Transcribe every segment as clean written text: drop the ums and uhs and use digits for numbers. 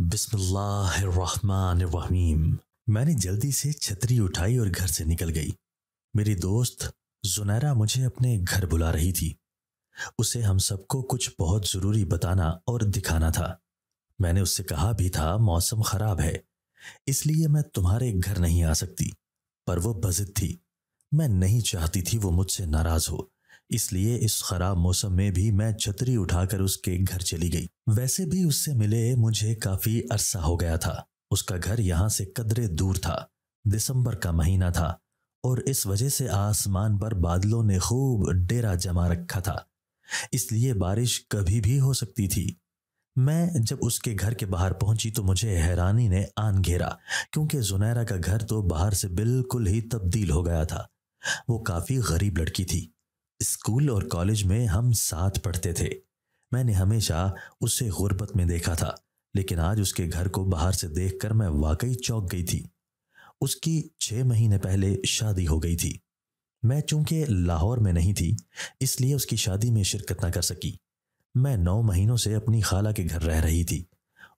بسم اللہ الرحمن الرحیم۔ میں نے جلدی سے چھتری اٹھائی اور گھر سے نکل گئی۔ میری دوست زنیرہ مجھے اپنے گھر بلا رہی تھی۔ اسے ہم سب کو کچھ بہت ضروری بتانا اور دکھانا تھا۔ میں نے اس سے کہا بھی تھا موسم خراب ہے، اس لیے میں تمہارے گھر نہیں آ سکتی، پر وہ بضد تھی۔ میں نہیں چاہتی تھی وہ مجھ سے ناراض ہو، اس لیے اس خراب موسم میں بھی میں چھتری اٹھا کر اس کے گھر چلی گئی۔ ویسے بھی اس سے ملے مجھے کافی عرصہ ہو گیا تھا۔ اس کا گھر یہاں سے قدرے دور تھا، دسمبر کا مہینہ تھا اور اس وجہ سے آسمان پر بادلوں نے خوب ڈیرا جما رکھا تھا، اس لیے بارش کبھی بھی ہو سکتی تھی۔ میں جب اس کے گھر کے باہر پہنچی تو مجھے حیرانی نے آن گھیرا، کیونکہ زنیرہ کا گھر تو باہر سے بالکل ہی تبدیل ہو گیا تھا۔ وہ کافی غریب لڑکی تھی۔ اسکول اور کالج میں ہم ساتھ پڑھتے تھے۔ میں نے ہمیشہ اسے غربت میں دیکھا تھا، لیکن آج اس کے گھر کو باہر سے دیکھ کر میں واقعی چونک گئی تھی۔ اس کی 6 مہینے پہلے شادی ہو گئی تھی۔ میں چونکہ لاہور میں نہیں تھی، اس لیے اس کی شادی میں شرکت نہ کر سکی۔ میں 9 مہینوں سے اپنی خالہ کے گھر رہ رہی تھی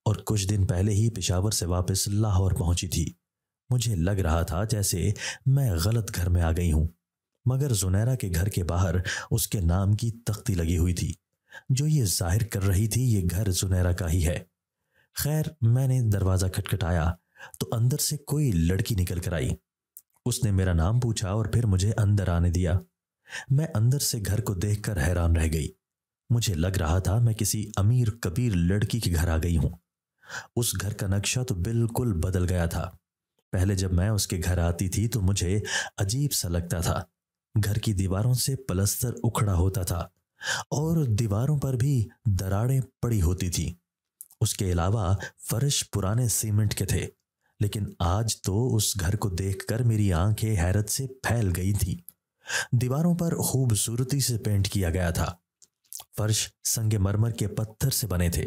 اور کچھ دن پہلے ہی پشاور سے واپس لاہور پہنچی تھی۔ مجھے لگ رہا تھا جیسے میں غلط گھر میں آ گئی ہوں، مگر زنیرہ کے گھر کے باہر اس کے نام کی تختی لگی ہوئی تھی، جو یہ ظاہر کر رہی تھی یہ گھر زنیرہ کا ہی ہے۔ خیر، میں نے دروازہ کھٹکھٹایا تو اندر سے کوئی لڑکی نکل کر آئی۔ اس نے میرا نام پوچھا اور پھر مجھے اندر آنے دیا۔ میں اندر سے گھر کو دیکھ کر حیران رہ گئی۔ مجھے لگ رہا تھا میں کسی امیر کبیر لڑکی کے گھر آ گئی ہوں۔ اس گھر کا نقشہ تو بالکل بدل گیا تھا۔ پہلے جب میں اس کے گھر آتی تھی تو مجھے عجیب سا لگتا تھا۔ گھر کی دیواروں سے پلستر اکھڑا ہوتا تھا اور دیواروں پر بھی دراڑیں پڑی ہوتی تھی۔ اس کے علاوہ فرش پرانے سیمنٹ کے تھے، لیکن آج تو اس گھر کو دیکھ کر میری آنکھیں حیرت سے پھیل گئی تھیں۔ دیواروں پر خوبصورتی سے پینٹ کیا گیا تھا۔ فرش سنگ مرمر کے پتھر سے بنے تھے۔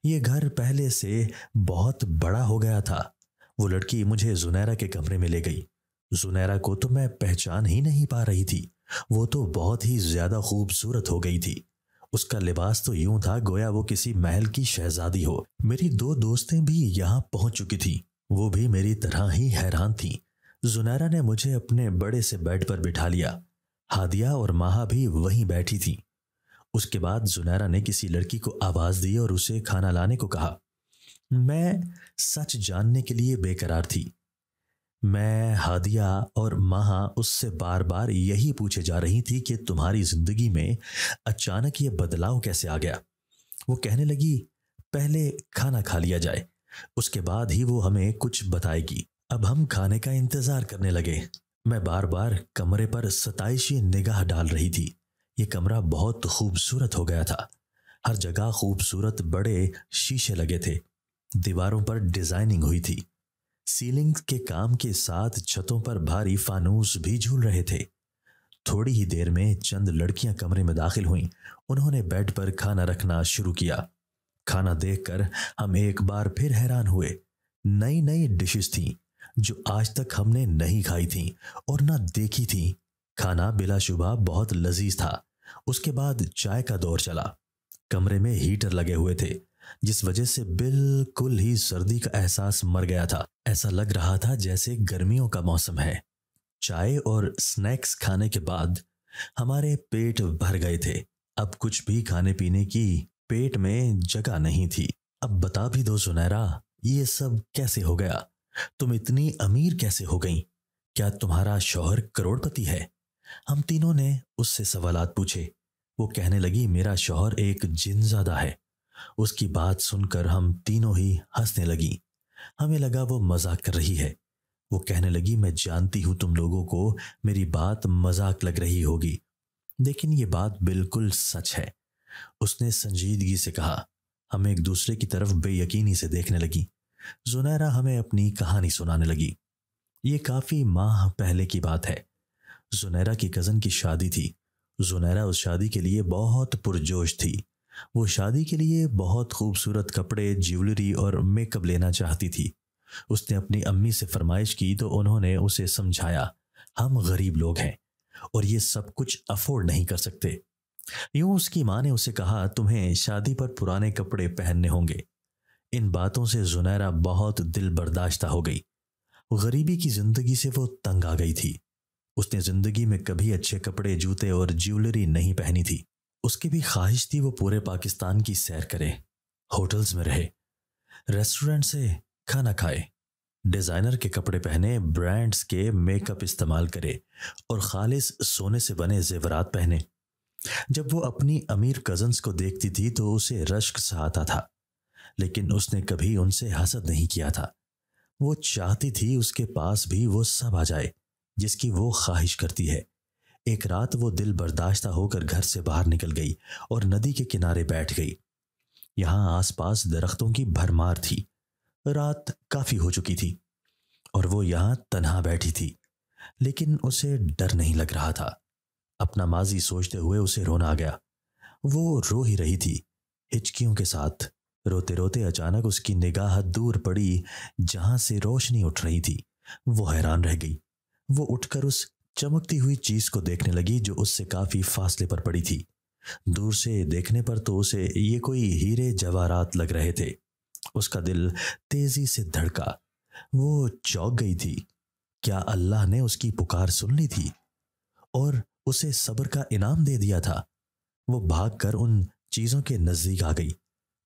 یہ گھر پہلے سے بہت بڑا ہو گیا تھا۔ وہ لڑکی مجھے زنیرہ کے کمرے میں لے گئی۔ زنیرہ کو تو میں پہچان ہی نہیں پا رہی تھی۔ وہ تو بہت ہی زیادہ خوبصورت ہو گئی تھی۔ اس کا لباس تو یوں تھا گویا وہ کسی محل کی شہزادی ہو۔ میری 2 دوستیں بھی یہاں پہنچ چکی تھیں، وہ بھی میری طرح ہی حیران تھیں۔ زنیرہ نے مجھے اپنے بڑے سے بیڈ پر بٹھا لیا۔ ہادیہ اور ماہا بھی وہیں بیٹھی تھیں۔ اس کے بعد زنیرہ نے کسی لڑکی کو آواز دی اور اسے کھانا لانے کو کہا۔ میں سچ جاننے کے لیے بے قرار تھی۔ میں، ہادیہ اور ماہا اس سے بار بار یہی پوچھے جا رہی تھی کہ تمہاری زندگی میں اچانک یہ بدلاؤ کیسے آ گیا۔ وہ کہنے لگی پہلے کھانا کھا لیا جائے، اس کے بعد ہی وہ ہمیں کچھ بتائے گی۔ اب ہم کھانے کا انتظار کرنے لگے۔ میں بار بار کمرے پر ستائشی نگاہ ڈال رہی تھی۔ یہ کمرہ بہت خوبصورت ہو گیا تھا۔ ہر جگہ خوبصورت بڑے شیشے لگے تھے۔ دیواروں پر ڈیزائننگ ہوئی تھی۔ سیلنگ کے کام کے ساتھ چھتوں پر بھاری فانوس بھی جھول رہے تھے۔ تھوڑی ہی دیر میں چند لڑکیاں کمرے میں داخل ہوئیں۔ انہوں نے بیڈ پر کھانا رکھنا شروع کیا۔ کھانا دیکھ کر ہم ایک بار پھر حیران ہوئے۔ نئی نئی ڈشز تھیں جو آج تک ہم نے نہیں کھائی تھیں اور نہ دیکھی تھیں۔ کھانا بلا شبہ بہت لذیذ تھا۔ اس کے بعد چائے کا دور چلا۔ کمرے میں ہیٹر لگے ہوئے تھے، جس وجہ سے بالکل ہی سردی کا احساس مر گیا تھا۔ ایسا لگ رہا تھا جیسے گرمیوں کا موسم ہے۔ چائے اور سنیکس کھانے کے بعد ہمارے پیٹ بھر گئے تھے۔ اب کچھ بھی کھانے پینے کی پیٹ میں جگہ نہیں تھی۔ اب بتا بھی دو زنیرہ، یہ سب کیسے ہو گیا؟ تم اتنی امیر کیسے ہو گئیں؟ کیا تمہارا شوہر کروڑ پتی ہے؟ ہم تینوں نے اس سے سوالات پوچھے۔ وہ کہنے لگی میرا شوہر ایک جن زادہ ہے۔ اس کی بات سن کر ہم تینوں ہی ہنسنے لگیں۔ ہمیں لگا وہ مذاق کر رہی ہے۔ وہ کہنے لگی میں جانتی ہوں تم لوگوں کو میری بات مذاق لگ رہی ہوگی، لیکن یہ بات بالکل سچ ہے۔ اس نے سنجیدگی سے کہا۔ ہم ایک دوسرے کی طرف بے یقینی سے دیکھنے لگیں۔ زنیرہ ہمیں اپنی کہانی سنانے لگی۔ یہ کافی ماہ پہلے کی بات ہے۔ زنیرہ کی کزن کی شادی تھی۔ زنیرہ اس شادی کے لیے بہت پرجوش تھی۔ وہ شادی کے لیے بہت خوبصورت کپڑے، جیولری اور میک اپ لینا چاہتی تھی۔ اس نے اپنی امی سے فرمائش کی تو انہوں نے اسے سمجھایا ہم غریب لوگ ہیں اور یہ سب کچھ افورڈ نہیں کر سکتے۔ یوں اس کی ماں نے اسے کہا تمہیں شادی پر پرانے کپڑے پہننے ہوں گے۔ ان باتوں سے زنیرہ بہت دل برداشتہ ہو گئی۔ غریبی کی زندگی سے وہ تنگ آ گئی تھی۔ اس نے زندگی میں کبھی اچھے کپڑے، جوتے اور جیولری نہیں پہنی تھی۔ اس کی بھی خواہش تھی وہ پورے پاکستان کی سیر کرے، ہوٹلز میں رہے، ریسٹورنٹ سے کھانا کھائے، ڈیزائنر کے کپڑے پہنے، برانڈز کے میک اپ استعمال کرے اور خالص سونے سے بنے زیورات پہنے۔ جب وہ اپنی امیر کزنز کو دیکھتی تھی تو اسے رشک سا آتا تھا، لیکن اس نے کبھی ان سے حسد نہیں کیا تھا۔ وہ چاہتی تھی اس کے پاس بھی وہ سب آ جائے جس کی وہ خواہش کرتی ہے۔ ایک رات وہ دل برداشتہ ہو کر گھر سے باہر نکل گئی اور ندی کے کنارے بیٹھ گئی۔ یہاں آس پاس درختوں کی بھرمار تھی۔ رات کافی ہو چکی تھی اور وہ یہاں تنہا بیٹھی تھی، لیکن اسے ڈر نہیں لگ رہا تھا۔ اپنا ماضی سوچتے ہوئے اسے رونا آ گیا۔ وہ رو ہی رہی تھی ہچکیوں کے ساتھ۔ روتے روتے اچانک اس کی نگاہ دور پڑی جہاں سے روشنی اٹھ رہی تھی۔ وہ حیران رہ گئی۔ وہ اٹھ کر اس چمکتی ہوئی چیز کو دیکھنے لگی جو اس سے کافی فاصلے پر پڑی تھی۔ دور سے دیکھنے پر تو اسے یہ کوئی ہیرے جواہرات لگ رہے تھے۔ اس کا دل تیزی سے دھڑکا۔ وہ چونک گئی تھی۔ کیا اللہ نے اس کی پکار سن لی تھی اور اسے صبر کا انعام دے دیا تھا؟ وہ بھاگ کر ان چیزوں کے نزدیک آ گئی۔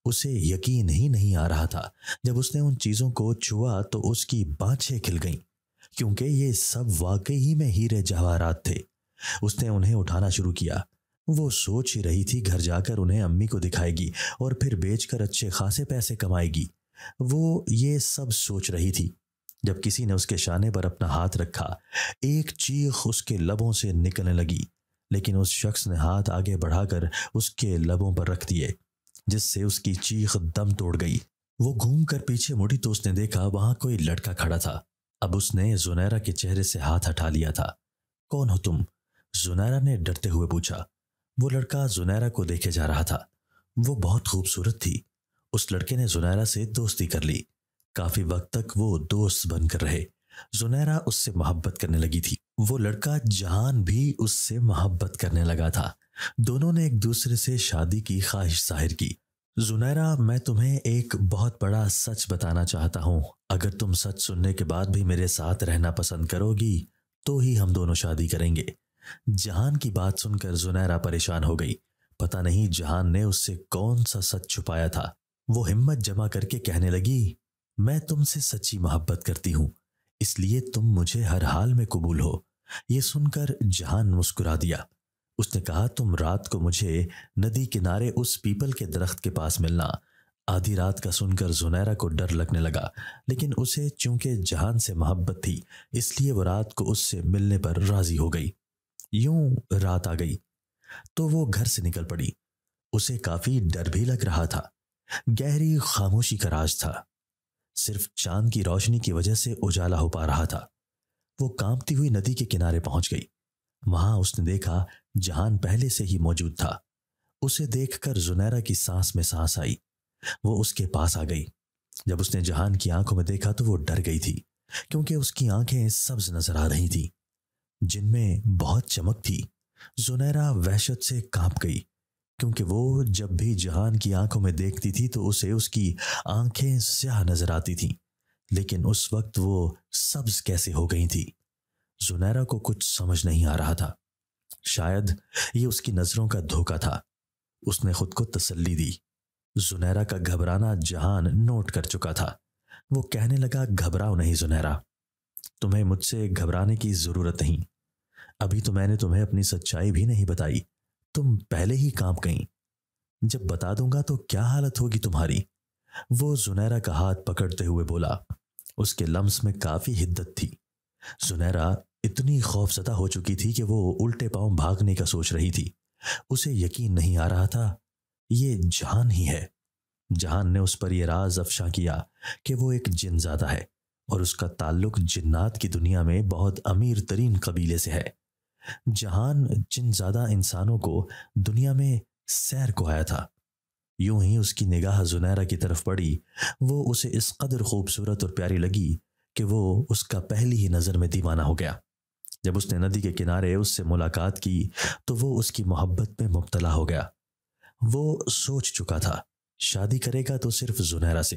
اسے یقین ہی نہیں آ رہا تھا۔ جب اس نے ان چیزوں کو چھوا تو اس کی بانچیں کھل گئیں، کیونکہ یہ سب واقعی ہی میں ہیرے جواہرات تھے۔ اس نے انہیں اٹھانا شروع کیا۔ وہ سوچ ہی رہی تھی گھر جا کر انہیں امی کو دکھائے گی اور پھر بیچ کر اچھے خاصے پیسے کمائے گی۔ وہ یہ سب سوچ رہی تھی جب کسی نے اس کے شانے پر اپنا ہاتھ رکھا۔ ایک چیخ اس کے لبوں سے نکلنے لگی، لیکن اس شخص نے ہاتھ آگے بڑھا کر اس کے لبوں پر رکھ دیے، جس سے اس کی چیخ دم توڑ گئی۔ وہ گھوم کر پیچھے مڑی تو اس نے دیکھا وہاں کوئی لڑکا کھڑا تھا۔ اب اس نے زنیرہ کے چہرے سے ہاتھ ہٹا لیا تھا۔ کون ہو تم؟ زنیرہ نے ڈرتے ہوئے پوچھا۔ وہ لڑکا زنیرہ کو دیکھے جا رہا تھا۔ وہ بہت خوبصورت تھی۔ اس لڑکے نے زنیرہ سے دوستی کر لی۔ کافی وقت تک وہ دوست بن کر رہے۔ زنیرہ اس سے محبت کرنے لگی تھی۔ وہ لڑکا جہان بھی اس سے محبت کرنے لگا تھا۔ دونوں نے ایک دوسرے سے شادی کی خواہش ظاہر کی۔ زنیرہ، میں تمہیں ایک بہت بڑا سچ بتانا چاہتا ہوں۔ اگر تم سچ سننے کے بعد بھی میرے ساتھ رہنا پسند کرو گی تو ہی ہم دونوں شادی کریں گے۔ جہان کی بات سن کر زنیرہ پریشان ہو گئی۔ پتہ نہیں جہان نے اس سے کون سا سچ چھپایا تھا۔ وہ ہمت جمع کر کے کہنے لگی، میں تم سے سچی محبت کرتی ہوں، اس لیے تم مجھے ہر حال میں قبول ہو۔ یہ سن کر جہان مسکرا دیا۔ اس نے کہا، تم رات کو مجھے ندی کنارے اس پیپل کے درخت کے پاس ملنا۔ آدھی رات کا سن کر زنیرہ کو ڈر لگنے لگا، لیکن اسے چونکہ جہان سے محبت تھی اس لیے وہ رات کو اس سے ملنے پر راضی ہو گئی۔ یوں رات آ گئی تو وہ گھر سے نکل پڑی۔ اسے کافی ڈر بھی لگ رہا تھا۔ گہری خاموشی کا راز تھا، صرف چاند کی روشنی کی وجہ سے اجالا ہو پا رہا تھا۔ وہ کانپتی ہوئی ندی کے کنارے پہنچ گئی۔ وہاں اس نے دیکھا جہان پہلے سے ہی موجود تھا۔ اسے دیکھ کر زنیرہ کی سانس میں سانس آئی۔ وہ اس کے پاس آ گئی۔ جب اس نے جہان کی آنکھوں میں دیکھا تو وہ ڈر گئی تھی، کیونکہ اس کی آنکھیں سبز نظر آ رہی تھیں جن میں بہت چمک تھی۔ زنیرہ وحشت سے کانپ گئی، کیونکہ وہ جب بھی جہان کی آنکھوں میں دیکھتی تھی تو اسے اس کی آنکھیں سیاہ نظر آتی تھیں، لیکن اس وقت وہ سبز کیسے ہو گئی تھی؟ زنیرہ کو کچھ سمجھ نہیں آ رہا تھا۔ شاید یہ اس کی نظروں کا دھوکہ تھا۔ اس نے خود کو تسلی دی۔ زنیرہ کا گھبرانا جہان نوٹ کر چکا تھا۔ وہ کہنے لگا، گھبراؤ نہیں زنیرہ، تمہیں مجھ سے گھبرانے کی ضرورت نہیں۔ ابھی تو میں نے تمہیں اپنی سچائی بھی نہیں بتائی، تم پہلے ہی کانپ گئیں۔ جب بتا دوں گا تو کیا حالت ہوگی تمہاری؟ وہ زنیرہ کا ہاتھ پکڑتے ہوئے بولا۔ اس کے لمس میں کافی حدت تھی۔ زنیرہ اتنی خوفزدہ ہو چکی تھی کہ وہ الٹے پاؤں بھاگنے کا سوچ رہی تھی۔ اسے یقین نہیں آ رہا تھا یہ جہان ہی ہے۔ جہان نے اس پر یہ راز افشاں کیا کہ وہ ایک جن زادہ ہے اور اس کا تعلق جنات کی دنیا میں بہت امیر ترین قبیلے سے ہے۔ جہان جن زادہ انسانوں کو دنیا میں سیر کو آیا تھا۔ یوں ہی اس کی نگاہ زنیرہ کی طرف پڑی۔ وہ اسے اس قدر خوبصورت اور پیاری لگی کہ وہ اس کا پہلی ہی نظر میں دیوانہ ہو گیا۔ جب اس نے ندی کے کنارے اس سے ملاقات کی تو وہ اس کی محبت میں مبتلا ہو گیا۔ وہ سوچ چکا تھا شادی کرے گا تو صرف زنیرہ سے،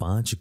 5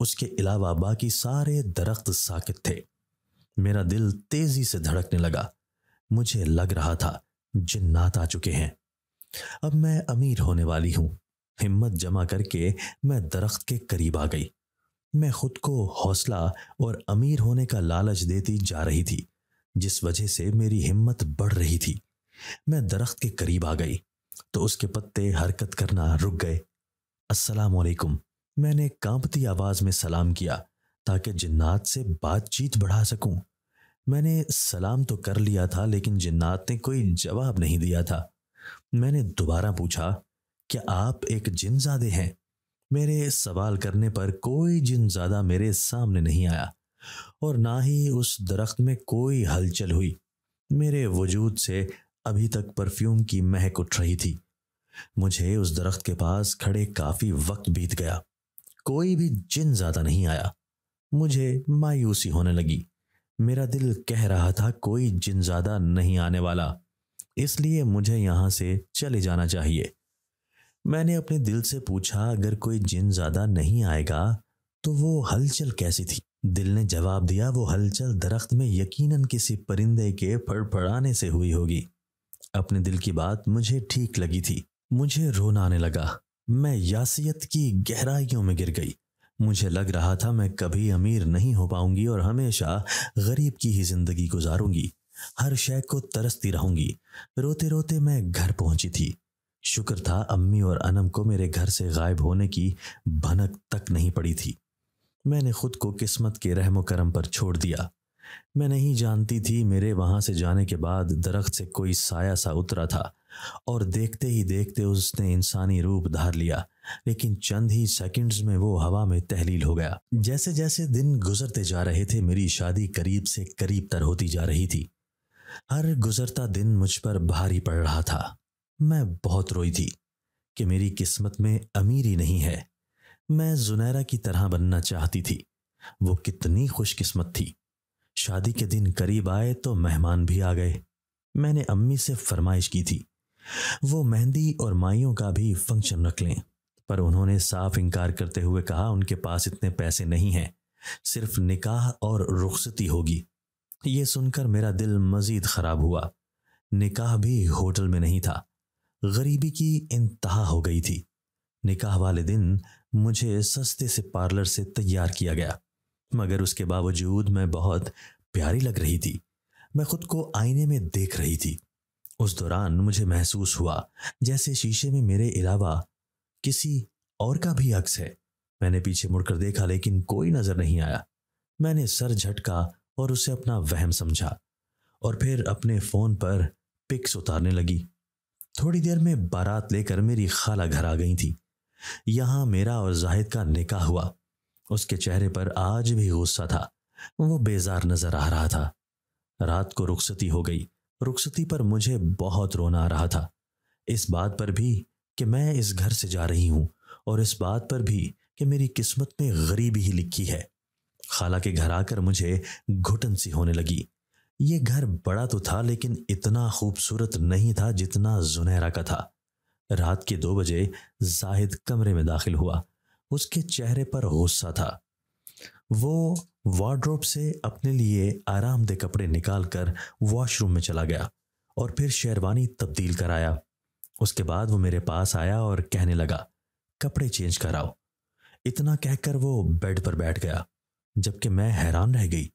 اس کے علاوہ باقی سارے درخت ساکت تھے۔ میرا دل تیزی سے دھڑکنے لگا۔ مجھے لگ رہا تھا جنات آ چکے ہیں، اب میں امیر ہونے والی ہوں۔ ہمت جمع کر کے میں درخت کے قریب آ گئی۔ میں خود کو حوصلہ اور امیر ہونے کا لالچ دیتی جا رہی تھی، جس وجہ سے میری ہمت بڑھ رہی تھی۔ میں درخت کے قریب آ گئی تو اس کے پتے حرکت کرنا رک گئے۔ السلام علیکم، میں نے کانپتی آواز میں سلام کیا تاکہ جنات سے بات چیت بڑھا سکوں۔ میں نے سلام تو کر لیا تھا لیکن جنات نے کوئی جواب نہیں دیا تھا۔ میں نے دوبارہ پوچھا، کیا آپ ایک جن زادے ہیں؟ میرے سوال کرنے پر کوئی جن زادہ میرے سامنے نہیں آیا اور نہ ہی اس درخت میں کوئی ہلچل ہوئی۔ میرے وجود سے ابھی تک پرفیوم کی مہک اٹھ رہی تھی۔ مجھے اس درخت کے پاس کھڑے کافی وقت بیت گیا، کوئی بھی جن زادہ نہیں آیا۔ مجھے مایوسی ہونے لگی۔ میرا دل کہہ رہا تھا کوئی جن زادہ نہیں آنے والا، اس لیے مجھے یہاں سے چلے جانا چاہیے۔ میں نے اپنے دل سے پوچھا، اگر کوئی جن زادہ نہیں آئے گا تو وہ ہلچل کیسی تھی؟ دل نے جواب دیا، وہ ہلچل درخت میں یقیناً کسی پرندے کے پھڑ پھڑانے سے ہوئی ہوگی۔ اپنے دل کی بات مجھے ٹھیک لگی تھی۔ مجھے رونا آنے لگا۔ میں یاسیت کی گہرائیوں میں گر گئی۔ مجھے لگ رہا تھا میں کبھی امیر نہیں ہو پاؤں گی اور ہمیشہ غریب کی ہی زندگی گزاروں گی، ہر شے کو ترستی رہوں گی۔ روتے روتے میں گھر پہنچی تھی۔ شکر تھا امی اور انم کو میرے گھر سے غائب ہونے کی بھنک تک نہیں پڑی تھی۔ میں نے خود کو قسمت کے رحم و کرم پر چھوڑ دیا۔ میں نہیں جانتی تھی میرے وہاں سے جانے کے بعد درخت سے کوئی سایہ سا اترا تھا اور دیکھتے ہی دیکھتے اس نے انسانی روپ دھار لیا، لیکن چند ہی سیکنڈز میں وہ ہوا میں تحلیل ہو گیا۔ جیسے جیسے دن گزرتے جا رہے تھے میری شادی قریب سے قریب تر ہوتی جا رہی تھی۔ ہر گزرتا دن مجھ پر بھاری پڑ رہا تھا۔ میں بہت روئی تھی کہ میری قسمت میں امیری نہیں ہے۔ میں زنیرہ کی طرح بننا چاہتی تھی، وہ کتنی خوش قسمت تھی۔ شادی کے دن قریب آئے تو مہمان بھی آ گئے۔ میں نے امی سے فرمائش کی تھی وہ مہندی اور مائیوں کا بھی فنکشن رکھ لیں، پر انہوں نے صاف انکار کرتے ہوئے کہا ان کے پاس اتنے پیسے نہیں ہیں، صرف نکاح اور رخصتی ہوگی۔ یہ سن کر میرا دل مزید خراب ہوا۔ نکاح بھی ہوٹل میں نہیں تھا۔ غریبی کی انتہا ہو گئی تھی۔ نکاح والے دن مجھے سستے سے پارلر سے تیار کیا گیا، مگر اس کے باوجود میں بہت پیاری لگ رہی تھی۔ میں خود کو آئینے میں دیکھ رہی تھی۔ اس دوران مجھے محسوس ہوا جیسے شیشے میں میرے علاوہ کسی اور کا بھی عکس ہے۔ میں نے پیچھے مڑ کر دیکھا لیکن کوئی نظر نہیں آیا۔ میں نے سر جھٹکا اور اسے اپنا وہم سمجھا اور پھر اپنے فون پر پکس اتارنے لگی۔ تھوڑی دیر میں بارات لے کر میری خالہ گھر آ گئی تھی۔ یہاں میرا اور زاہد کا نکاح ہوا۔ اس کے چہرے پر آج بھی غصہ تھا، وہ بیزار نظر آ رہا تھا۔ رات کو رخصتی ہو گئی۔ رخصتی پر مجھے بہت رونا آ رہا تھا، اس بات پر بھی کہ میں اس گھر سے جا رہی ہوں اور اس بات پر بھی کہ میری قسمت میں غریبی ہی لکھی ہے۔ خالہ کے گھر آ کر مجھے گھٹن سی ہونے لگی۔ یہ گھر بڑا تو تھا لیکن اتنا خوبصورت نہیں تھا جتنا زنیرہ کا تھا۔ رات کے 2 بجے زاہد کمرے میں داخل ہوا۔ اس کے چہرے پر غصہ تھا۔ وہ وارڈروب سے اپنے لیے آرام دہ کپڑے نکال کر واش روم میں چلا گیا اور پھر شیروانی تبدیل کرایا۔ اس کے بعد وہ میرے پاس آیا اور کہنے لگا، کپڑے چینج کراؤ۔ اتنا کہہ کر وہ بیڈ پر بیٹھ گیا، جبکہ میں حیران رہ گئی۔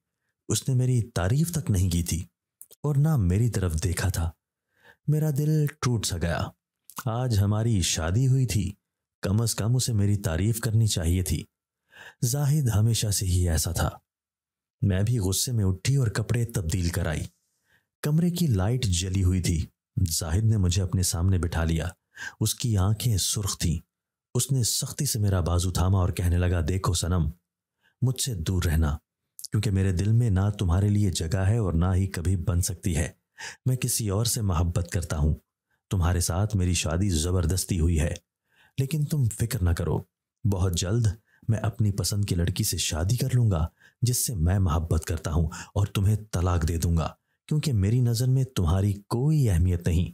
اس نے میری تعریف تک نہیں کی تھی اور نہ میری طرف دیکھا تھا۔ میرا دل ٹوٹ سا گیا۔ آج ہماری شادی ہوئی تھی، کم از کم اسے میری تعریف کرنی چاہیے تھی۔ زاہد ہمیشہ سے ہی ایسا تھا۔ میں بھی غصے میں اٹھی اور کپڑے تبدیل کرائی۔ کمرے کی لائٹ جلی ہوئی تھی۔ زاہد نے مجھے اپنے سامنے بٹھا لیا۔ اس کی آنکھیں سرخ تھیں۔ اس نے سختی سے میرا بازو تھاما اور کہنے لگا، دیکھو صنم، مجھ سے دور رہنا، کیونکہ میرے دل میں نہ تمہارے لیے جگہ ہے اور نہ ہی کبھی بن سکتی ہے۔ میں کسی اور سے محبت کرتا ہوں۔ تمہارے ساتھ میری شادی زبردستی ہوئی ہے، لیکن تم فکر نہ کرو، بہت جلد میں اپنی پسند کی لڑکی سے شادی کر لوں گا جس سے میں محبت کرتا ہوں، اور تمہیں طلاق دے دوں گا، کیونکہ میری نظر میں تمہاری کوئی اہمیت نہیں۔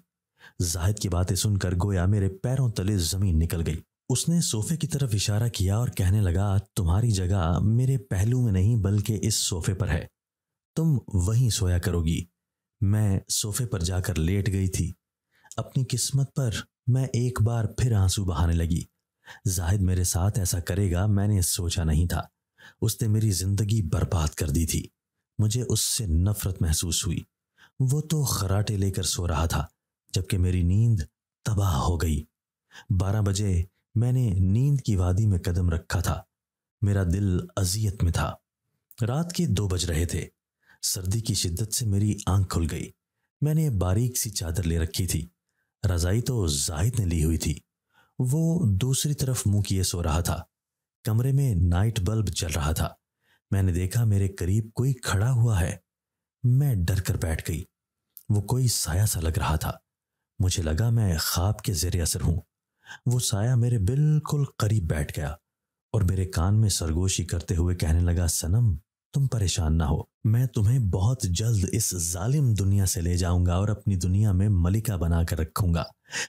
زاہد کی باتیں سن کر گویا میرے پیروں تلے زمین نکل گئی۔ اس نے صوفے کی طرف اشارہ کیا اور کہنے لگا تمہاری جگہ میرے پہلو میں نہیں بلکہ اس صوفے پر ہے، تم وہیں سویا کرو گی۔ میں صوفے پر جا کر لیٹ گئی تھی۔ اپنی قسمت پر میں ایک بار پھر آنسو بہانے لگی۔ زاہد میرے ساتھ ایسا کرے گا میں نے سوچا نہیں تھا۔ اس نے میری زندگی برباد کر دی تھی۔ مجھے اس سے نفرت محسوس ہوئی۔ وہ تو خراٹے لے کر سو رہا تھا جبکہ میری نیند تباہ ہو گئی۔ 12 بجے میں نے نیند کی وادی میں قدم رکھا تھا۔ میرا دل اذیت میں تھا۔ رات کے 2 بج رہے تھے۔ سردی کی شدت سے میری آنکھ کھل گئی۔ میں نے باریک سی چادر لے رکھی تھی۔ رضائی تو زاہد نے لی ہوئی تھی۔ وہ دوسری طرف منہ کیے سو رہا تھا۔ کمرے میں نائٹ بلب جل رہا تھا۔ میں نے دیکھا میرے قریب کوئی کھڑا ہوا ہے۔ میں ڈر کر بیٹھ گئی۔ وہ کوئی سایہ سا لگ رہا تھا۔ مجھے لگا میں خواب کے زیر اثر ہوں۔ وہ سایہ میرے بالکل قریب بیٹھ گیا اور میرے کان میں سرگوشی کرتے ہوئے کہنے لگا صنم تم پریشان نہ ہو، میں تمہیں بہت جلد اس ظالم دنیا سے لے جاؤں گا اور اپنی دنیا میں ملکہ بنا کر رکھوں گا۔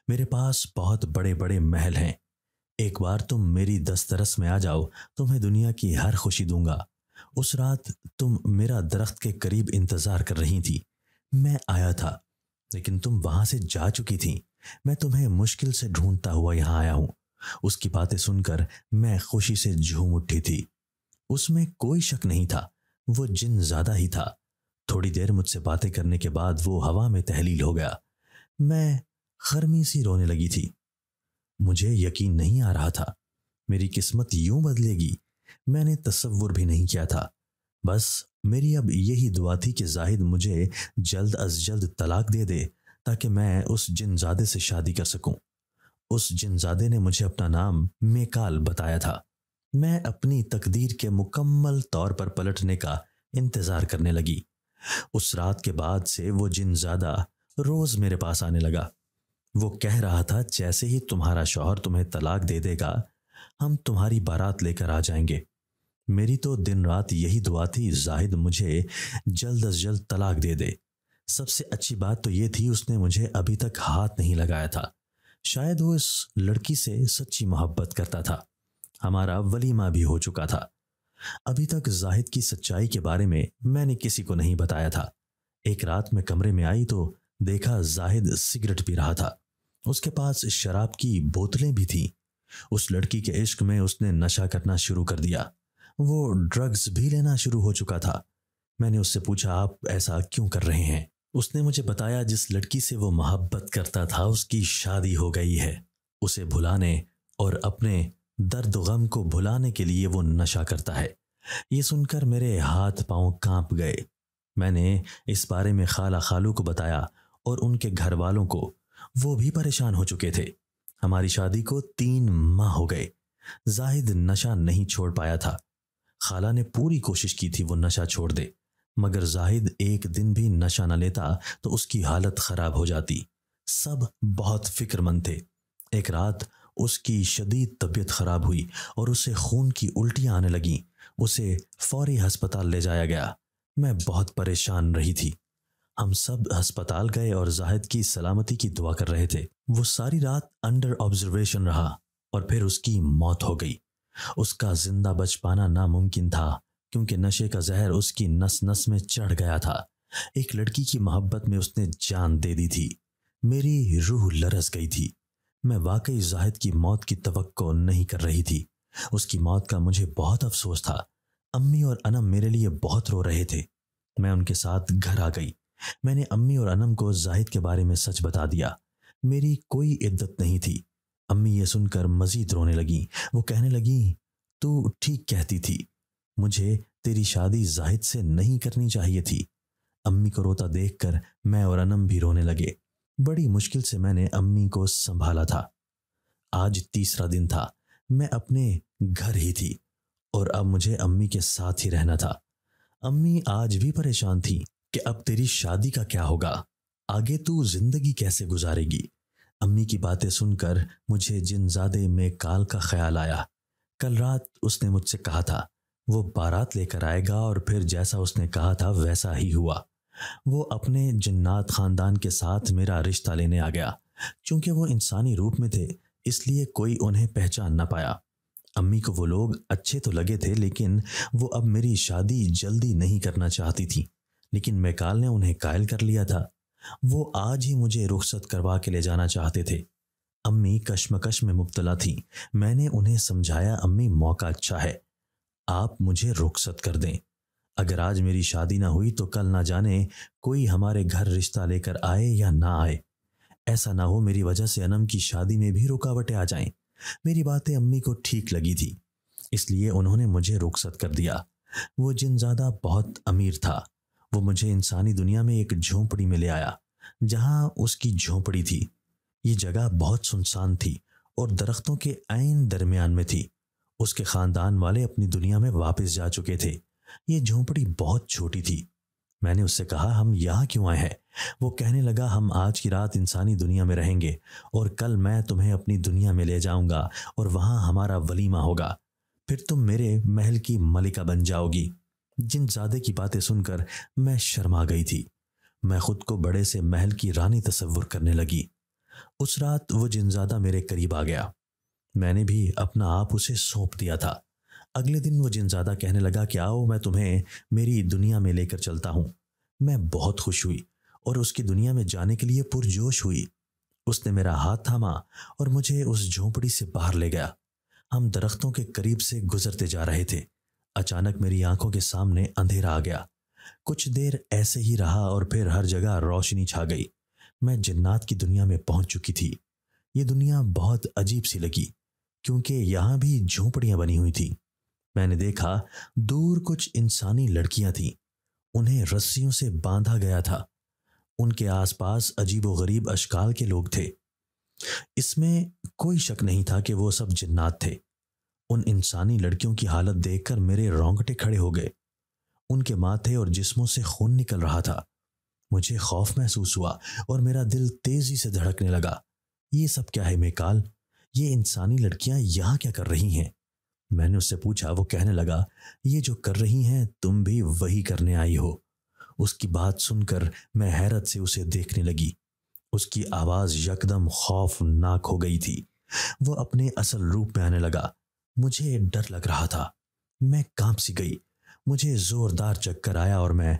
میرے پاس بہت بڑے بڑے محل ہیں۔ ایک بار تم میری دسترس میں آ جاؤ، تمہیں دنیا کی ہر خوشی دوں گا۔ اس رات تم میرا درخت کے قریب انتظار کر رہی تھی۔ میں آیا تھا لیکن تم وہاں سے جا چکی تھی۔ میں تمہیں مشکل سے ڈھونڈتا ہوا یہاں آیا ہوں۔ اس کی باتیں سن کر میں خوشی سے جھوم اٹھی تھی۔ اس میں کوئی شک نہیں تھا، وہ جن زیادہ ہی تھا۔ تھوڑی دیر مجھ سے باتیں کرنے کے بعد وہ ہوا میں تحلیل ہو گیا۔ میں خرمی سی رونے لگی تھی۔ مجھے یقین نہیں آ رہا تھا میری قسمت یوں بدلے گی۔ میں نے تصور بھی نہیں کیا تھا۔ بس میری اب یہی دعا تھی کہ زاہد مجھے جلد از جلد طلاق دے دے تاکہ میں اس جن زادے سے شادی کر سکوں۔ اس جن زادے نے مجھے اپنا نام میکال بتایا تھا۔ میں اپنی تقدیر کے مکمل طور پر پلٹنے کا انتظار کرنے لگی۔ اس رات کے بعد سے وہ جن زادہ روز میرے پاس آنے لگا۔ وہ کہہ رہا تھا جیسے ہی تمہارا شوہر تمہیں طلاق دے دے گا ہم تمہاری بارات لے کر آ جائیں گے۔ میری تو دن رات یہی دعا تھی زاہد مجھے جلد از جلد طلاق دے دے۔ سب سے اچھی بات تو یہ تھی اس نے مجھے ابھی تک ہاتھ نہیں لگایا تھا۔ شاید وہ اس لڑکی سے سچی محبت کرتا تھا۔ ہمارا ولیمہ بھی ہو چکا تھا۔ ابھی تک زاہد کی سچائی کے بارے میں نے کسی کو نہیں بتایا تھا۔ ایک رات میں کمرے میں آئی تو دیکھا زاہد سگریٹ پی رہا تھا۔ اس کے پاس شراب کی بوتلیں بھی تھیں۔ اس لڑکی کے عشق میں اس نے نشہ کرنا شروع کر دیا۔ وہ ڈرگز بھی لینا شروع ہو چکا تھا۔ میں نے اس سے پوچھا آپ ایسا کیوں کر رہے ہیں؟ اس نے مجھے بتایا جس لڑکی سے وہ محبت کرتا تھا اس کی شادی ہو گئی ہے۔ اسے بھلانے اور اپنے درد و غم کو بھلانے کے لیے وہ نشہ کرتا ہے۔ یہ سن کر میرے ہاتھ پاؤں کانپ گئے۔ میں نے اس بارے میں خالہ خالو کو بتایا اور ان کے گھر والوں کو۔ وہ بھی پریشان ہو چکے تھے۔ ہماری شادی کو 3 ماہ ہو گئے۔ زاہد نشہ نہیں چھوڑ پایا تھا۔ خالہ نے پوری کوشش کی تھی وہ نشہ چھوڑ دے، مگر زاہد ایک دن بھی نشہ نہ لیتا تو اس کی حالت خراب ہو جاتی۔ سب بہت فکر مند تھے۔ ایک رات اس کی شدید طبیعت خراب ہوئی اور اسے خون کی الٹیاں آنے لگیں۔ اسے فوری ہسپتال لے جایا گیا۔ میں بہت پریشان رہی تھی۔ ہم سب ہسپتال گئے اور زاہد کی سلامتی کی دعا کر رہے تھے۔ وہ ساری رات انڈر آبزرویشن رہا اور پھر اس کی موت ہو گئی۔ اس کا زندہ بچ پانا ناممکن تھا کیونکہ نشے کا زہر اس کی نس نس میں چڑھ گیا تھا۔ ایک لڑکی کی محبت میں اس نے جان دے دی تھی۔ میری روح لرز گئی تھی۔ میں واقعی زاہد کی موت کی توقع نہیں کر رہی تھی۔ اس کی موت کا مجھے بہت افسوس تھا۔ امی اور انم میرے لیے بہت رو رہے تھے۔ میں ان کے ساتھ گھر آ گئی۔ میں نے امی اور انم کو زاہد کے بارے میں سچ بتا دیا۔ میری کوئی عدت نہیں تھی۔ امی یہ سن کر مزید رونے لگیں۔ وہ کہنے لگیں تو ٹھیک کہتی تھی، مجھے تیری شادی زاہد سے نہیں کرنی چاہیے تھی۔ امی کو روتا دیکھ کر میں اور انم بھی رونے لگے۔ بڑی مشکل سے میں نے امی کو سنبھالا تھا۔ آج تیسرا دن تھا۔ میں اپنے گھر ہی تھی اور اب مجھے امی کے ساتھ ہی رہنا تھا۔ امی آج بھی پریشان تھی کہ اب تیری شادی کا کیا ہوگا، آگے تو زندگی کیسے گزارے گی۔ امی کی باتیں سن کر مجھے جنزادے میں کال کا خیال آیا۔ کل رات اس نے مجھ سے کہا تھا وہ بارات لے کر آئے گا اور پھر جیسا اس نے کہا تھا ویسا ہی ہوا۔ وہ اپنے جنات خاندان کے ساتھ میرا رشتہ لینے آ گیا۔ چونکہ وہ انسانی روپ میں تھے اس لیے کوئی انہیں پہچان نہ پایا۔ امی کو وہ لوگ اچھے تو لگے تھے، لیکن وہ اب میری شادی جلدی نہیں کرنا چاہتی تھی، لیکن میکال نے انہیں قائل کر لیا تھا۔ وہ آج ہی مجھے رخصت کروا کے لے جانا چاہتے تھے۔ امی کشمکش میں مبتلا تھیں۔ میں نے انہیں سمجھایا، امی موقع اچھا ہے، آپ مجھے رخصت کر دیں۔ اگر آج میری شادی نہ ہوئی تو کل نہ جانے کوئی ہمارے گھر رشتہ لے کر آئے یا نہ آئے۔ ایسا نہ ہو میری وجہ سے انم کی شادی میں بھی رکاوٹیں آ جائیں۔ میری باتیں امی کو ٹھیک لگی تھی، اس لیے انہوں نے مجھے رخصت کر دیا۔ وہ جنزادہ بہت امیر تھا۔ وہ مجھے انسانی دنیا میں ایک جھونپڑی میں لے آیا جہاں اس کی جھونپڑی تھی۔ یہ جگہ بہت سنسان تھی اور درختوں کے عین درمیان میں تھی۔ اس کے خاندان والے اپنی دنیا میں واپس جا چکے تھے۔ یہ جھونپڑی بہت چھوٹی تھی۔ میں نے اس سے کہا، ہم یہاں کیوں آئے ہیں؟ وہ کہنے لگا، ہم آج کی رات انسانی دنیا میں رہیں گے اور کل میں تمہیں اپنی دنیا میں لے جاؤں گا اور وہاں ہمارا ولیمہ ہوگا، پھر تم میرے محل کی ملکہ بن جاؤ گی۔ جنزادے کی باتیں سن کر میں شرما گئی تھی۔ میں خود کو بڑے سے محل کی رانی تصور کرنے لگی۔ اس رات وہ جنزادہ میرے قریب آ گیا۔ میں نے بھی اپنا آپ اسے سونپ دیا تھا۔ اگلے دن وہ جنزادہ کہنے لگا کہ آؤ میں تمہیں میری دنیا میں لے کر چلتا ہوں۔ میں بہت خوش ہوئی اور اس کی دنیا میں جانے کے لیے پرجوش ہوئی۔ اس نے میرا ہاتھ تھاما اور مجھے اس جھونپڑی سے باہر لے گیا۔ ہم درختوں کے قریب سے گزرتے جا رہے تھے۔ اچانک میری آنکھوں کے سامنے اندھیرا آ گیا۔ کچھ دیر ایسے ہی رہا اور پھر ہر جگہ روشنی چھا گئی۔ میں جنات کی دنیا میں پہنچ چکی تھی۔ یہ دنیا بہت عجیب سی لگی کیونکہ یہاں بھی جھونپڑیاں بنی ہوئی تھیں۔ میں نے دیکھا دور کچھ انسانی لڑکیاں تھیں، انہیں رسیوں سے باندھا گیا تھا۔ ان کے آس پاس عجیب و غریب اشکال کے لوگ تھے۔ اس میں کوئی شک نہیں تھا کہ وہ سب جنات تھے۔ ان انسانی لڑکیوں کی حالت دیکھ کر میرے رونگٹے کھڑے ہو گئے۔ ان کے ماتھے اور جسموں سے خون نکل رہا تھا۔ مجھے خوف محسوس ہوا اور میرا دل تیزی سے دھڑکنے لگا۔ یہ سب کیا ہے میکال؟ یہ انسانی لڑکیاں یہاں کیا کر رہی ہیں؟ میں نے اس سے پوچھا۔ وہ کہنے لگا، یہ جو کر رہی ہیں تم بھی وہی کرنے آئی ہو۔ اس کی بات سن کر میں حیرت سے اسے دیکھنے لگی۔ اس کی آواز یکدم خوفناک ہو گئی تھی۔ وہ اپنے اصل روپ میں آنے لگا۔ مجھے ڈر لگ رہا تھا۔ میں کانپ سی گئی۔ مجھے زوردار چکر آیا اور میں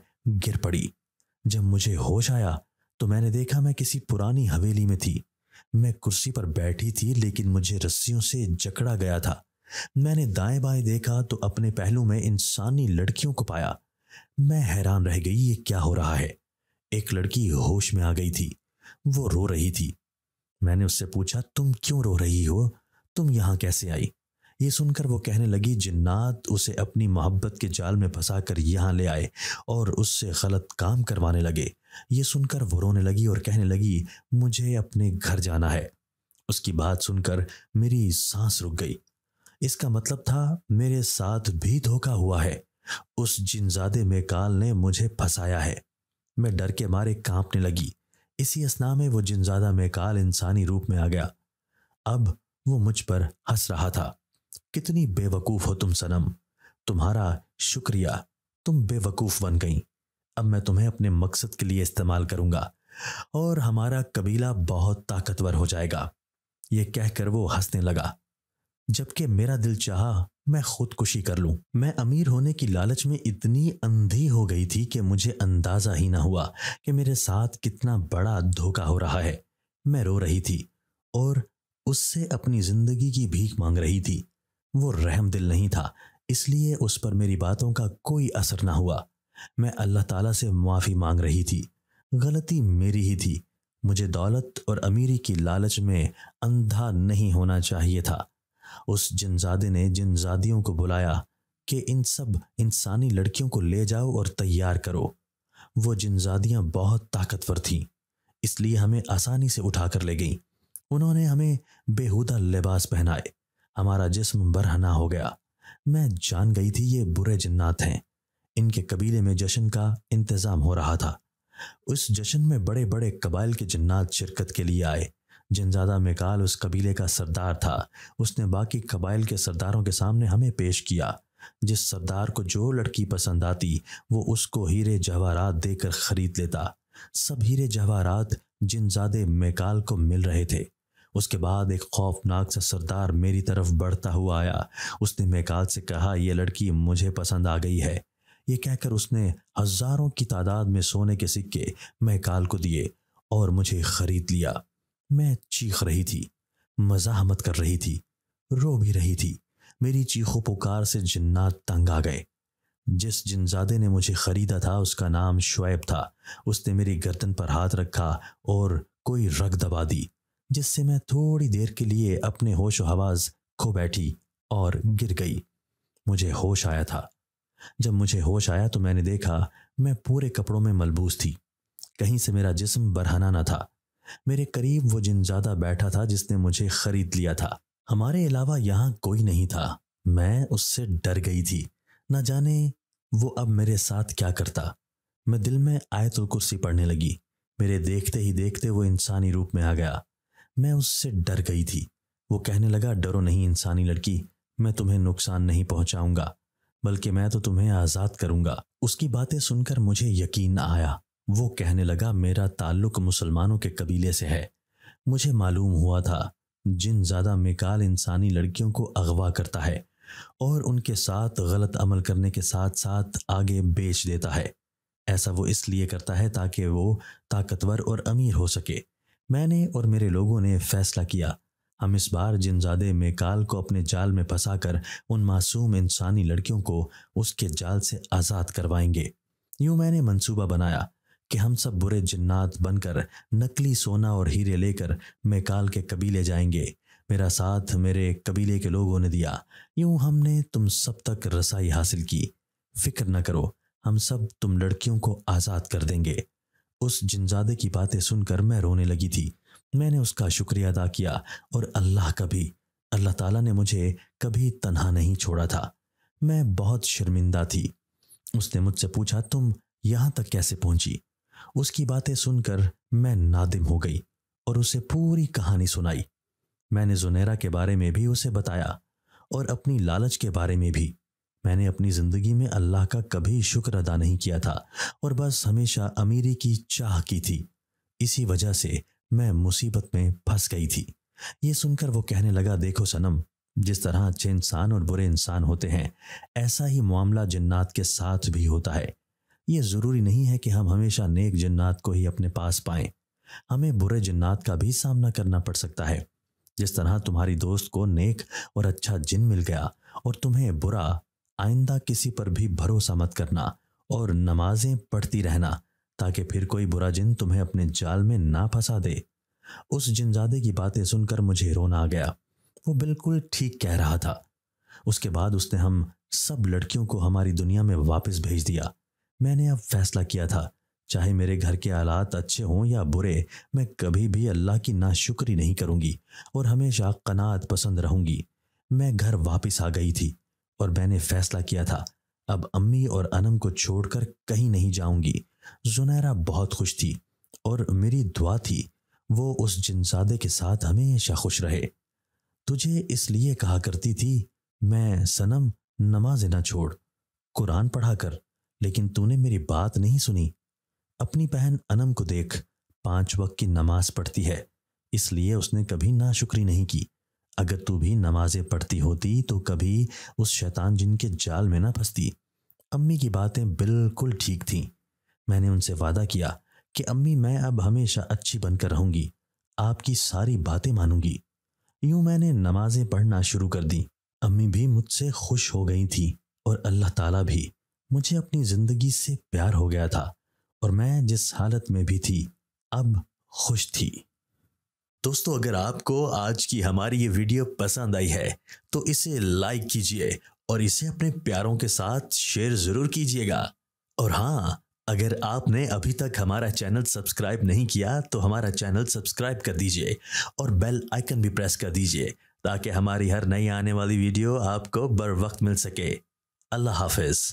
گر پڑی۔ جب مجھے ہوش آیا تو میں نے دیکھا میں کسی پرانی حویلی میں تھی۔ میں کرسی پر بیٹھی تھی لیکن مجھے رسیوں سے جکڑا گیا تھا۔ میں نے دائیں بائیں دیکھا تو اپنے پہلو میں انسانی لڑکیوں کو پایا۔ میں حیران رہ گئی، یہ کیا ہو رہا ہے؟ ایک لڑکی ہوش میں آ گئی تھی۔ وہ رو رہی تھی۔ میں نے اس سے پوچھا، تم کیوں رو رہی ہو؟ تم یہاں کیسے آئی؟ یہ سن کر وہ کہنے لگی، جنات اسے اپنی محبت کے جال میں پھنسا کر یہاں لے آئے اور اس سے غلط کام کروانے لگے۔ یہ سن کر وہ رونے لگی اور کہنے لگی، مجھے اپنے گھر جانا ہے۔ اس کی بات سن کر میری سانس رک گئی۔ اس کا مطلب تھا میرے ساتھ بھی دھوکا ہوا ہے۔ اس جنزادے میکال نے مجھے پھنسایا ہے۔ میں ڈر کے مارے کانپنے لگی۔ اسی اثنا میں وہ جنزادہ میکال انسانی روپ میں آ گیا۔ اب وہ مجھ پر ہنس رہا تھا۔ کتنی بے وقوف ہو تم صنم، تمہارا شکریہ، تم بے وقوف بن گئیں۔ اب میں تمہیں اپنے مقصد کے لیے استعمال کروں گا اور ہمارا قبیلہ بہت طاقتور ہو جائے گا۔ یہ کہہ کر وہ ہنسنے لگا۔ جبکہ میرا دل چاہا میں خودکشی کر لوں۔ میں امیر ہونے کی لالچ میں اتنی اندھی ہو گئی تھی کہ مجھے اندازہ ہی نہ ہوا کہ میرے ساتھ کتنا بڑا دھوکا ہو رہا ہے۔ میں رو رہی تھی اور اس سے اپنی زندگی کی بھیک مانگ رہی تھی۔ وہ رحم دل نہیں تھا، اس لیے اس پر میری باتوں کا کوئی اثر نہ ہوا۔ میں اللہ تعالیٰ سے معافی مانگ رہی تھی۔ غلطی میری ہی تھی۔ مجھے دولت اور امیری کی لالچ میں اندھا نہیں ہونا چاہیے تھا۔ اس جنزادے نے جنزادیوں کو بلایا کہ ان سب انسانی لڑکیوں کو لے جاؤ اور تیار کرو۔ وہ جنزادیاں بہت طاقتور تھیں، اس لیے ہمیں آسانی سے اٹھا کر لے گئیں۔ انہوں نے ہمیں بیہودہ لباس پہنائے۔ ہمارا جسم برہنہ ہو گیا۔ میں جان گئی تھی یہ برے جنات ہیں۔ ان کے قبیلے میں جشن کا انتظام ہو رہا تھا۔ اس جشن میں بڑے بڑے قبائل کے جنات شرکت کے لیے آئے۔ جنزادہ میکال اس قبیلے کا سردار تھا۔ اس نے باقی قبائل کے سرداروں کے سامنے ہمیں پیش کیا۔ جس سردار کو جو لڑکی پسند آتی وہ اس کو ہیرے جواہرات دے کر خرید لیتا۔ سب ہیرے جواہرات جنزادے میکال کو مل رہے تھے۔ اس کے بعد ایک خوفناک سا سردار میری طرف بڑھتا ہوا آیا۔ اس نے میکال سے کہا، یہ لڑکی مجھے پسند آ گئی ہے۔ یہ کہہ کر اس نے ہزاروں کی تعداد میں سونے کے سکے میکال کو دیے اور مجھے خرید لیا۔ میں چیخ رہی تھی، مزاحمت کر رہی تھی، رو بھی رہی تھی۔ میری چیخو پکار سے جنات تنگ آ گئے۔ جس جنزادے نے مجھے خریدا تھا اس کا نام شعیب تھا۔ اس نے میری گردن پر ہاتھ رکھا اور کوئی رگ دبا دی، جس سے میں تھوڑی دیر کے لیے اپنے ہوش و حواس کھو بیٹھی اور گر گئی۔ مجھے ہوش آیا تھا۔ جب مجھے ہوش آیا تو میں نے دیکھا میں پورے کپڑوں میں ملبوس تھی، کہیں سے میرا جسم برہنہ نہ تھا۔ میرے قریب وہ جنزادہ بیٹھا تھا جس نے مجھے خرید لیا تھا۔ ہمارے علاوہ یہاں کوئی نہیں تھا۔ میں اس سے ڈر گئی تھی، نہ جانے وہ اب میرے ساتھ کیا کرتا۔ میں دل میں آیت الکرسی پڑھنے لگی۔ میرے دیکھتے ہی دیکھتے وہ انسانی روپ میں آ گیا۔ میں اس سے ڈر گئی تھی۔ وہ کہنے لگا، ڈرو نہیں انسانی لڑکی، میں تمہیں نقصان نہیں پہنچاؤں گا، بلکہ میں تو تمہیں آزاد کروں گا۔ اس کی باتیں سن کر مجھے یقین نہ آیا۔ وہ کہنے لگا، میرا تعلق مسلمانوں کے قبیلے سے ہے۔ مجھے معلوم ہوا تھا جن زیادہ میکال انسانی لڑکیوں کو اغوا کرتا ہے اور ان کے ساتھ غلط عمل کرنے کے ساتھ ساتھ آگے بیچ دیتا ہے۔ ایسا وہ اس لیے کرتا ہے تاکہ وہ طاقتور اور امیر ہو سکے۔ میں نے اور میرے لوگوں نے فیصلہ کیا، ہم اس بار جنزادے میکال کو اپنے جال میں پھنسا کر ان معصوم انسانی لڑکیوں کو اس کے جال سے آزاد کروائیں گے۔ یوں میں نے منصوبہ بنایا کہ ہم سب برے جنات بن کر نقلی سونا اور ہیرے لے کر میکال کے قبیلے جائیں گے۔ میرا ساتھ میرے قبیلے کے لوگوں نے دیا۔ یوں ہم نے تم سب تک رسائی حاصل کی۔ فکر نہ کرو، ہم سب تم لڑکیوں کو آزاد کر دیں گے۔ اس جنزادے کی باتیں سن کر میں رونے لگی تھی۔ میں نے اس کا شکریہ ادا کیا اور اللہ تعالیٰ نے مجھے کبھی تنہا نہیں چھوڑا تھا۔ میں بہت شرمندہ تھی۔ اس نے مجھ سے پوچھا، تم یہاں تک کیسے پہنچی؟ اس کی باتیں سن کر میں نادم ہو گئی اور اسے پوری کہانی سنائی۔ میں نے زنیرہ کے بارے میں بھی اسے بتایا اور اپنی لالچ کے بارے میں بھی۔ میں نے اپنی زندگی میں اللہ کا کبھی شکر ادا نہیں کیا تھا اور بس ہمیشہ امیری کی چاہ کی تھی۔ اسی وجہ سے میں مصیبت میں پھنس گئی تھی۔ یہ سن کر وہ کہنے لگا، دیکھو صنم، جس طرح اچھے انسان اور برے انسان ہوتے ہیں، ایسا ہی معاملہ جنات کے ساتھ بھی ہوتا ہے۔ یہ ضروری نہیں ہے کہ ہم ہمیشہ نیک جنات کو ہی اپنے پاس پائیں، ہمیں برے جنات کا بھی سامنا کرنا پڑ سکتا ہے۔ جس طرح تمہاری دوست کو نیک اور اچھا جن مل گیا اور تمہیں برا، آئندہ کسی پر بھی بھروسہ مت کرنا اور نمازیں پڑھتی رہنا تاکہ پھر کوئی برا جن تمہیں اپنے جال میں نہ پھنسا دے۔ اس جنزادے کی باتیں سن کر مجھے رونا آ گیا۔ وہ بالکل ٹھیک کہہ رہا تھا۔ اس کے بعد اس نے ہم سب لڑکیوں کو ہماری دنیا میں واپس بھیج دیا۔ میں نے اب فیصلہ کیا تھا، چاہے میرے گھر کے حالات اچھے ہوں یا برے، میں کبھی بھی اللہ کی ناشکری نہیں کروں گی اور ہمیشہ قناعت پسند رہوں گی۔ میں گھر واپس آ گئی تھی اور میں نے فیصلہ کیا تھا، اب امی اور انم کو چھوڑ کر کہیں نہیں جاؤں گی۔ زنیرہ بہت خوش تھی اور میری دعا تھی وہ اس جنزادے کے ساتھ ہمیشہ خوش رہے۔ تجھے اس لیے کہا کرتی تھی، میں صنم نماز نہ چھوڑ، قرآن پڑھا کر، لیکن تو نے میری بات نہیں سنی۔ اپنی بہن انم کو دیکھ، 5 وقت کی نماز پڑھتی ہے، اس لیے اس نے کبھی ناشکری نہیں کی۔ اگر تو بھی نمازیں پڑھتی ہوتی تو کبھی اس شیطان جن کے جال میں نہ پھنستی۔ امی کی باتیں بالکل ٹھیک تھیں۔ میں نے ان سے وعدہ کیا کہ امی، میں اب ہمیشہ اچھی بن کر رہوں گی، آپ کی ساری باتیں مانوں گی۔ یوں میں نے نمازیں پڑھنا شروع کر دی۔ امی بھی مجھ سے خوش ہو گئی تھی اور اللہ تعالیٰ بھی۔ مجھے اپنی زندگی سے پیار ہو گیا تھا اور میں جس حالت میں بھی تھی اب خوش تھی۔ دوستو، اگر آپ کو آج کی ہماری یہ ویڈیو پسند آئی ہے تو اسے لائک کیجئے اور اسے اپنے پیاروں کے ساتھ شیئر ضرور کیجئے گا۔ اور ہاں، اگر آپ نے ابھی تک ہمارا چینل سبسکرائب نہیں کیا تو ہمارا چینل سبسکرائب کر دیجئے اور بیل آئیکن بھی پریس کر دیجئے تاکہ ہماری ہر نئی آنے والی ویڈیو آپ کو بر وقت مل سکے۔ اللہ حافظ۔